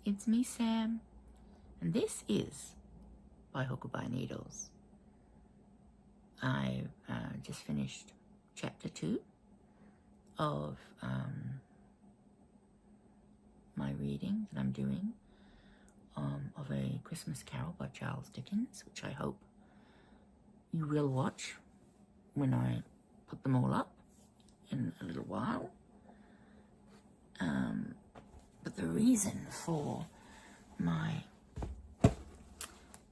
it's me, Sam, and this is By Hook or By Needles. I just finished chapter 2 of my reading that I'm doing of A Christmas Carol by Charles Dickens, which I hope you will watch when I put them all up in a little while. But the reason for my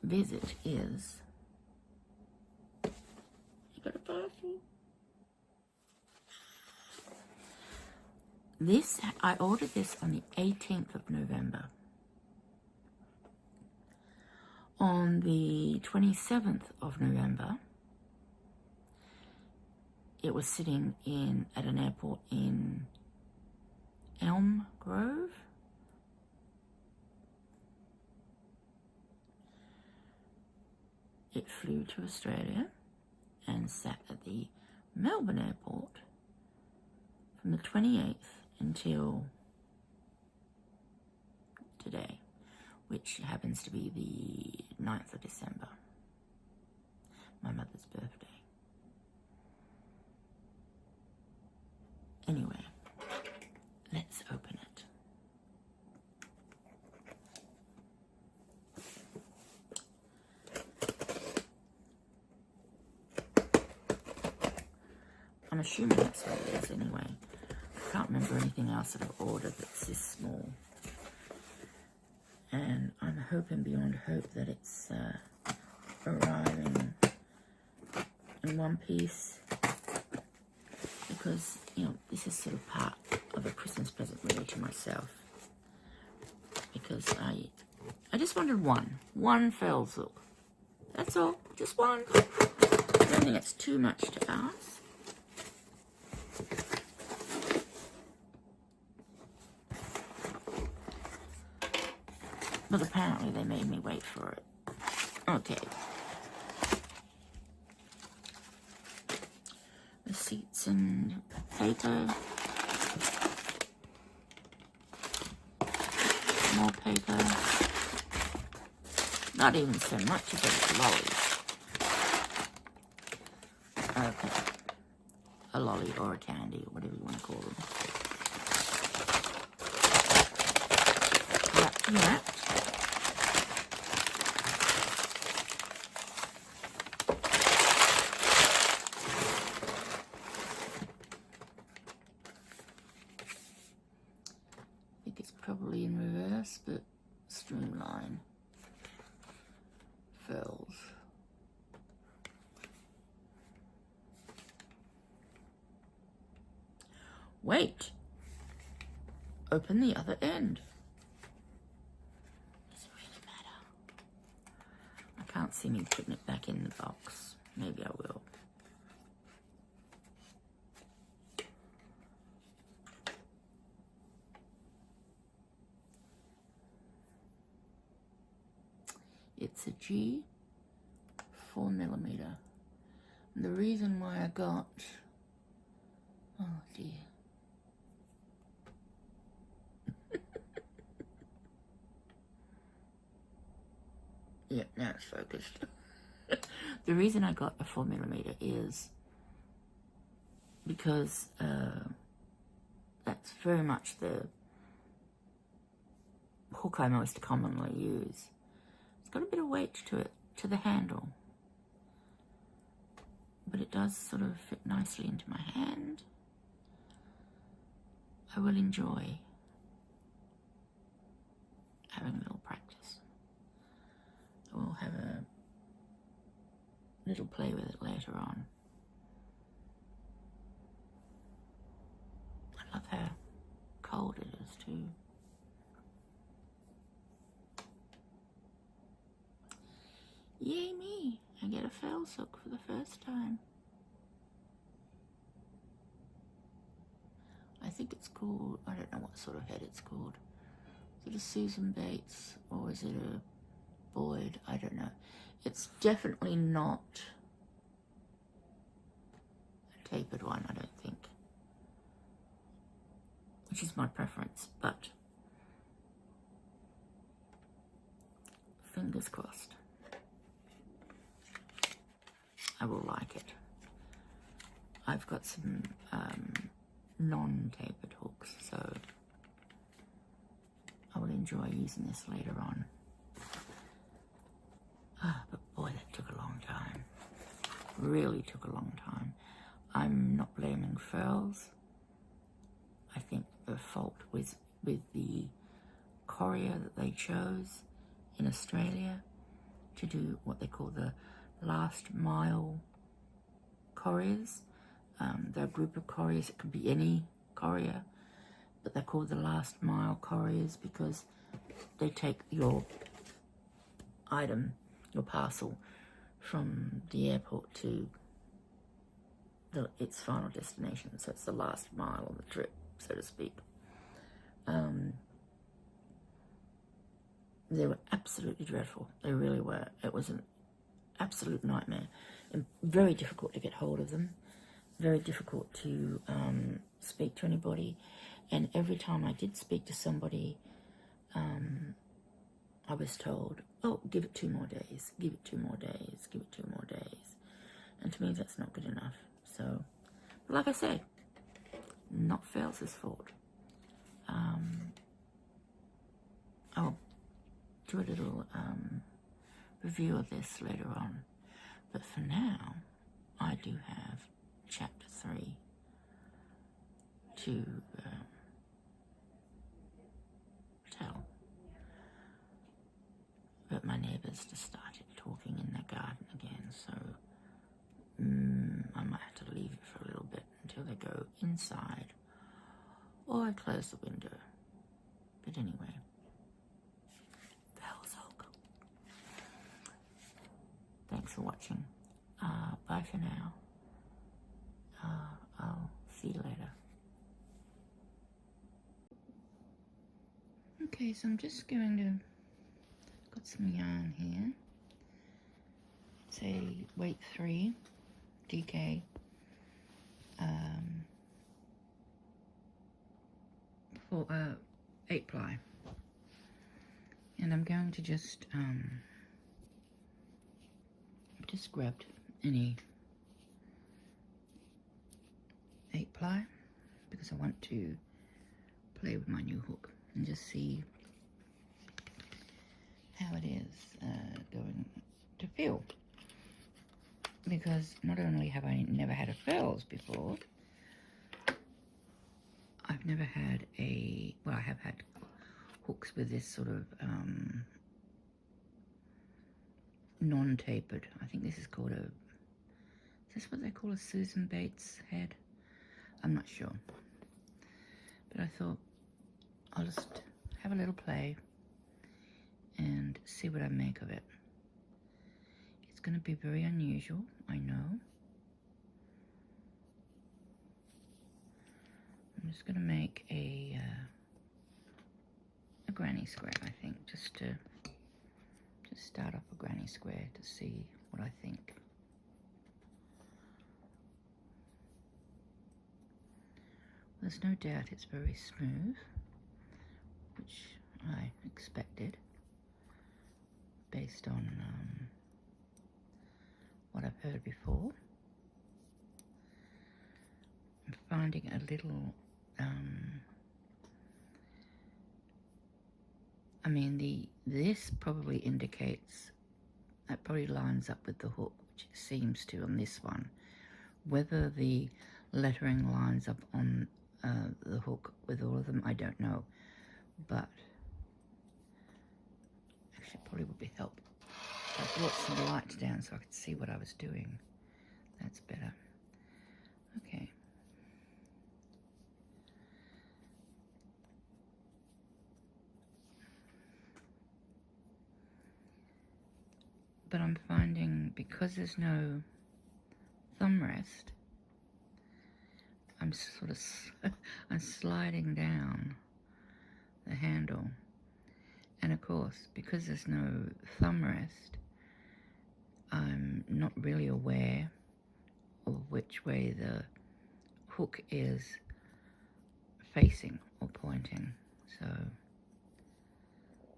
visit is, you got a parcel? This, I ordered this on the 18th of November. On the 27th of November, it was sitting at an airport in Elm Grove. It flew to Australia and sat at the Melbourne airport from the 28th until today, which happens to be the 9th of December, my mother's birthday. Anyway, let's open it. I'm assuming that's what it is anyway. I can't remember anything else that I've ordered that's this small. And I'm hoping beyond hope that it's arriving in one piece, because, you know, this is sort of part of a Christmas present really to myself, because I just wanted one furls hook. That's all, just one. I don't think it's too much to ask. But apparently they made me wait for it. Okay. Receipts and paper. More paper. Not even so much of it, lollies. Okay. A lolly or a candy, or whatever you want to call them. Wrapped and wrapped. Probably in reverse, but streamline. Furls. Wait. Open the other end. Does it really matter? I can't see me putting it back in the box. Maybe I will. It's a G 4mm. And the reason why I got, oh dear. Yeah, now it's focused. The reason I got a 4mm is because that's very much the hook I most commonly use. It's got a bit of weight to it, to the handle, but it does sort of fit nicely into my hand. I will enjoy having a little practice. I will have a little play with it later on. I love how cold it is too. Yay me, I get a furls hook for the first time. I think it's called, I don't know what sort of head it's called. Is it a Susan Bates or is it a Boyd? I don't know. It's definitely not a tapered one, I don't think. Which is my preference, but fingers crossed. I will like it. I've got some non-tapered hooks, so I will enjoy using this later on. But boy, that took a long time. Really took a long time. I'm not blaming furls. I think the fault was with the courier that they chose in Australia to do what they call the last mile couriers. They're a group of couriers. It could be any courier, but they're called the last mile couriers because they take your item, your parcel, from the airport to its final destination. So it's the last mile of the trip, so to speak. They were absolutely dreadful. They really were. It was an absolute nightmare. And very difficult to get hold of them. Very difficult to speak to anybody. And every time I did speak to somebody, I was told, oh, give it 2 more days, give it 2 more days, give it 2 more days. And to me, that's not good enough. So, but like I say, not Furls' fault. I'll do a little review of this later on. But for now, I do have chapter 3 to tell. But my neighbours just started talking in their garden again, so I might have to leave it for a little bit until they go inside, or I close the window. But anyway, Furls Oak. Thanks for watching. Bye for now. I'll see you later. Okay, so I'm just going to, got some yarn here. It's a weight 3 DK for 8 ply, and I'm going to just grabbed any 8 ply because I want to play with my new hook and just see how it is going to feel, because not only have I never had a furls before, I've never had I have had hooks with this sort of non-tapered, I think this is called is this what they call a Susan Bates head? I'm not sure, but I thought I'll just have a little play and see what I make of it. It's going to be very unusual, I know. I'm just going to make a granny square, I think, just start off a granny square to see what I think. There's no doubt it's very smooth, which I expected based on what I've heard before. I'm finding a little, I mean, this probably indicates, that probably lines up with the hook, which it seems to on this one. Whether the lettering lines up on the hook with all of them, I don't know, but actually it probably would be helpful. I brought some lights down so I could see what I was doing. That's better. Okay. But I'm finding, because there's no thumb rest, I'm sort of I'm sliding down the handle, and of course, because there's no thumb rest, I'm not really aware of which way the hook is facing or pointing, so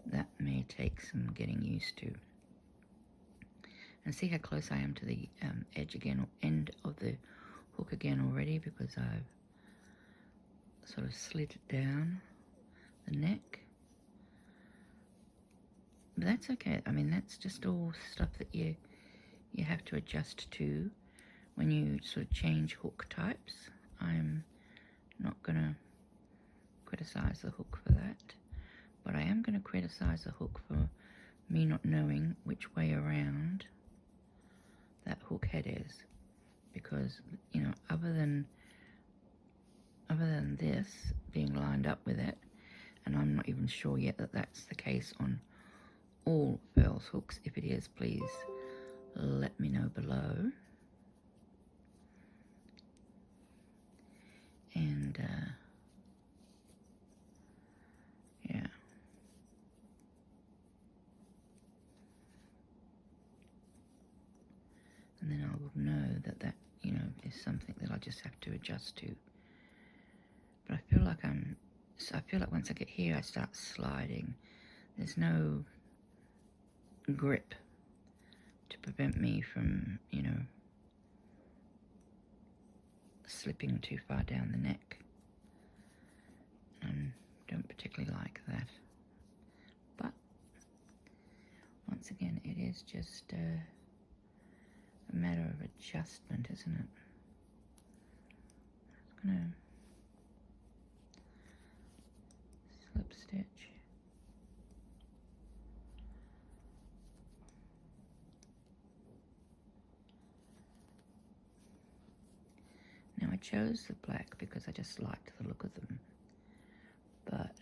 that may take some getting used to. And see how close I am to the edge again, or end of the hook again already, because I've sort of slid it down the neck. But that's okay. I mean, that's just all stuff that you have to adjust to when you sort of change hook types. I'm not going to criticize the hook for that, but I am going to criticize the hook for me not knowing which way around that hook head is, because, you know, other than this being lined up with it, and I'm not even sure yet that that's the case on all furls hooks. If it is, please let me know below. And yeah, and then I will know that you know, is something that I just have to adjust to. But I feel like once I get here, I start sliding. There's no grip to prevent me from, you know, slipping too far down the neck. And don't particularly like that. But once again, it is just a matter of adjustment, isn't it? I'm gonna slip stitch. Now I chose the black because I just liked the look of them, but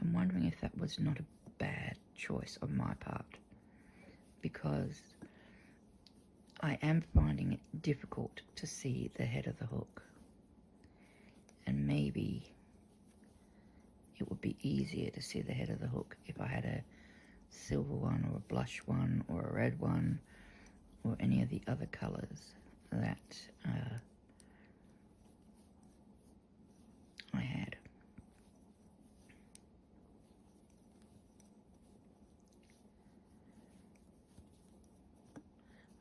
I'm wondering if that was not a bad choice on my part, because I am finding it difficult to see the head of the hook, and maybe it would be easier to see the head of the hook if I had a silver one or a blush one or a red one or any of the other colors that I had.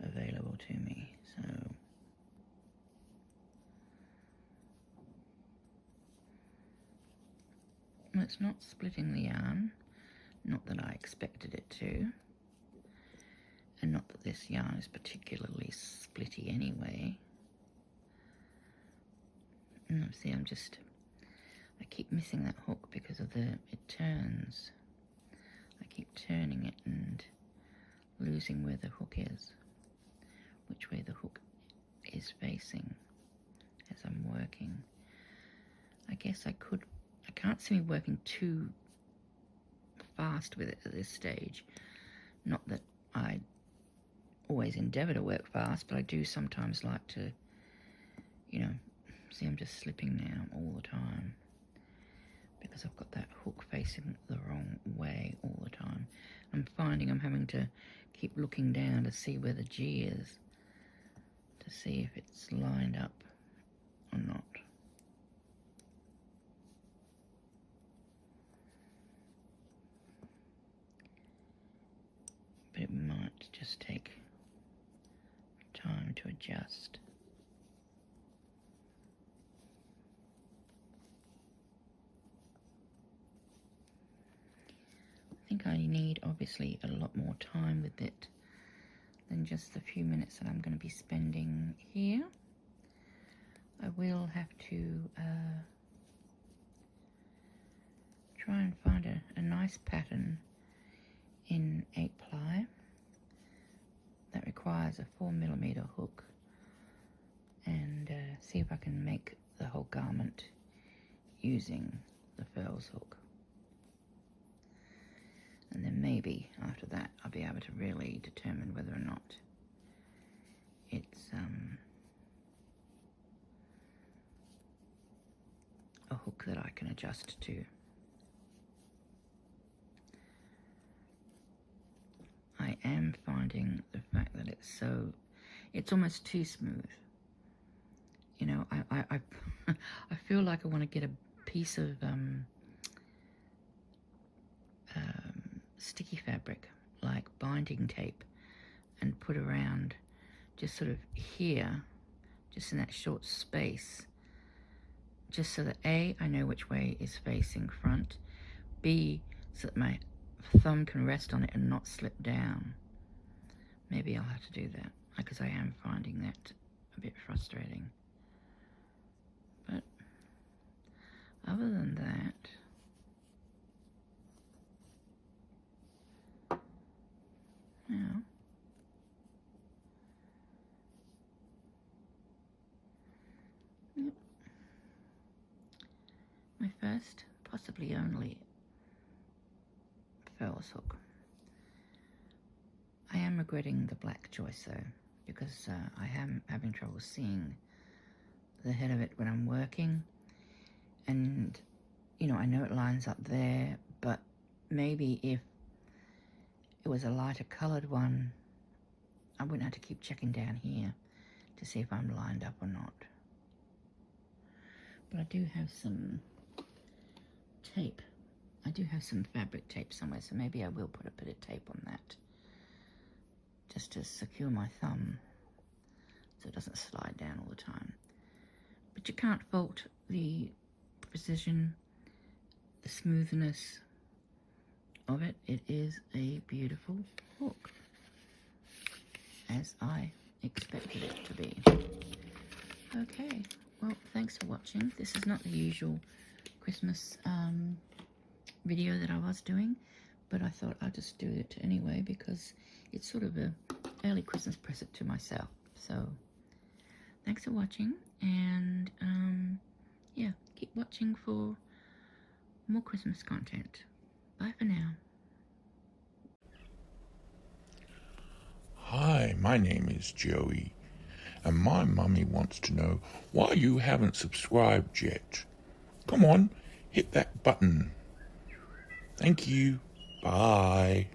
Available to me. So it's not splitting the yarn, not that I expected it to, and not that this yarn is particularly splitty anyway. And see, I keep missing that hook because of it turns. I keep turning it and losing where the hook is, which way the hook is facing as I'm working. I guess I can't see me working too fast with it at this stage. Not that I always endeavour to work fast, but I do sometimes like to, you know, see, I'm just slipping now all the time because I've got that hook facing the wrong way all the time. I'm finding I'm having to keep looking down to see where the G is, to see if it's lined up or not. But it might just take time to adjust. I think I need, obviously, a lot more time with it than just the few minutes that I'm going to be spending here. I will have to try and find a nice pattern in 8-ply that requires a 4mm hook, and see if I can make the whole garment using the furls hook. And then maybe after that I'll be able to really determine whether or not it's a hook that I can adjust to. I am finding the fact that it's almost too smooth. You know, I feel like I want to get a piece of sticky fabric, like binding tape, and put around just sort of here, just in that short space, just so that A, I know which way is facing front, B, so that my thumb can rest on it and not slip down. Maybe I'll have to do that, because I am finding that a bit frustrating. But other than that, yeah. Yep. My first, possibly only, furls hook. I am regretting the black choice though, because I am having trouble seeing the head of it when I'm working. And, you know, I know it lines up there, but maybe if it was a lighter coloured one, I wouldn't have to keep checking down here to see if I'm lined up or not. But I do have some tape. I do have some fabric tape somewhere, so maybe I will put a bit of tape on that, just to secure my thumb so it doesn't slide down all the time. But you can't fault the precision, the smoothness of it. It is a beautiful hook, as I expected it to be. Okay, well, thanks for watching. This is not the usual Christmas video that I was doing, but I thought I'd just do it anyway because it's sort of a early Christmas present to myself. So thanks for watching, and yeah, keep watching for more Christmas content. Bye for now. Hi, my name is Joey, and my mummy wants to know why you haven't subscribed yet. Come on, hit that button. Thank you. Bye.